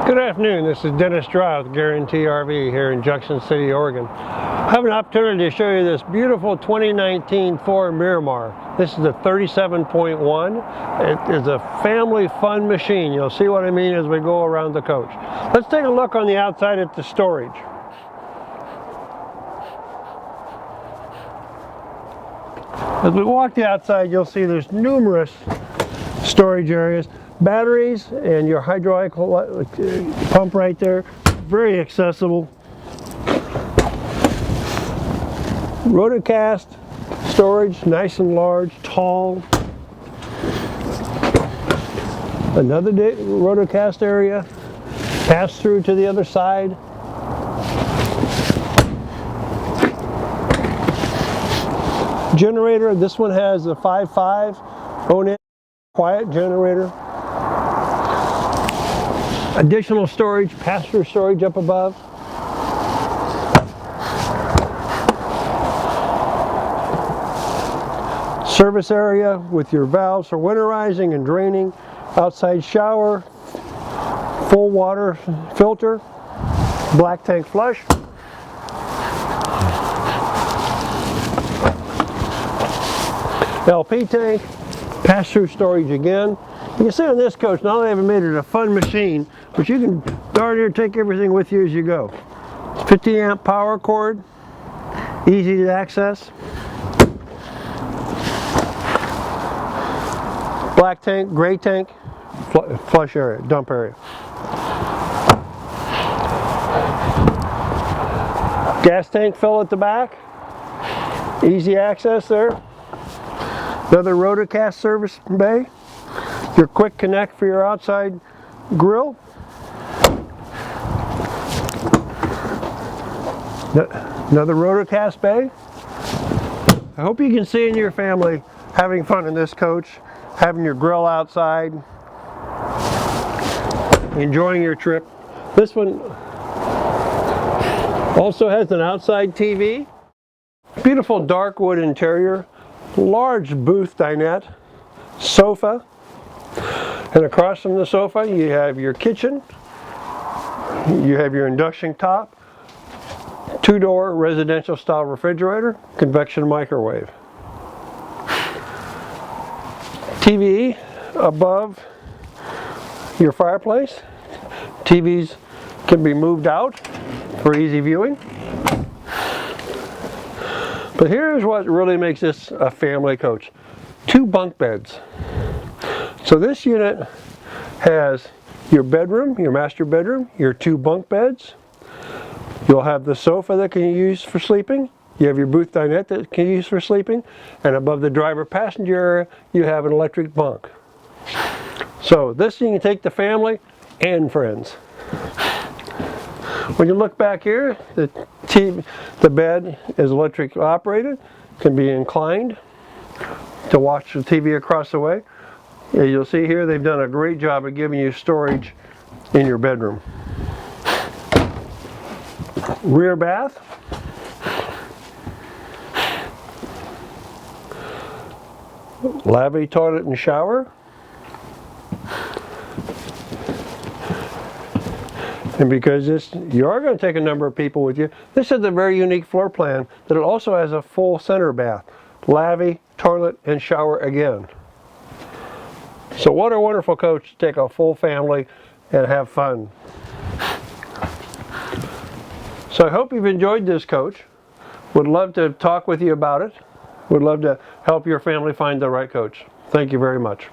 Good afternoon, this is Dennis Dry with Guarantee RV here in Junction City, Oregon. I have an opportunity to show you this beautiful 2019 Thor Miramar. This is a 37.1. It is a family fun machine. You'll see what I mean as we go around the coach. Let's take a look on the outside at the storage. As we walk the outside, you'll see there's numerous storage areas. Batteries and your hydraulic pump right there, very accessible. Rotocast storage, nice and large, tall. Another rotocast area, pass through to the other side. Generator, this one has a 5.5 awning quiet generator. Additional storage, pass-through storage up above. Service area with your valves for winterizing and draining. Outside shower, full water filter, black tank flush. LP tank, pass-through storage again. You can see on this coach, not only have we made it a fun machine, but you can darn near take everything with you as you go. 50 amp power cord, easy to access. Black tank, gray tank, flush area, dump area. Gas tank fill at the back, easy access there. Another rotocast service bay. Your quick connect for your outside grill. Another rotocast bay. I hope you can see in your family having fun in this coach, having your grill outside, enjoying your trip. This one also has an outside TV. Beautiful dark wood interior, large booth dinette, sofa. And across from the sofa, you have your kitchen, you have your induction top, two-door residential style refrigerator, convection microwave. TV above your fireplace. TVs can be moved out for easy viewing. But here's what really makes this a family coach. 2 bunk beds. So this unit has your bedroom, your master bedroom, your 2 bunk beds. You'll have the sofa that can be used for sleeping. You have your booth dinette that can be used for sleeping. And above the driver passenger area, you have an electric bunk. So this you can take the family and friends. When you look back here, the bed is electric operated, can be inclined to watch the TV across the way. You'll see here they've done a great job of giving you storage in your bedroom. Rear bath. Lavatory, toilet, and shower. And because you are going to take a number of people with you, this is a very unique floor plan that it also has a full center bath. Lavatory, toilet, and shower again. So what a wonderful coach to take a full family and have fun. So I hope you've enjoyed this coach. Would love to talk with you about it. Would love to help your family find the right coach. Thank you very much.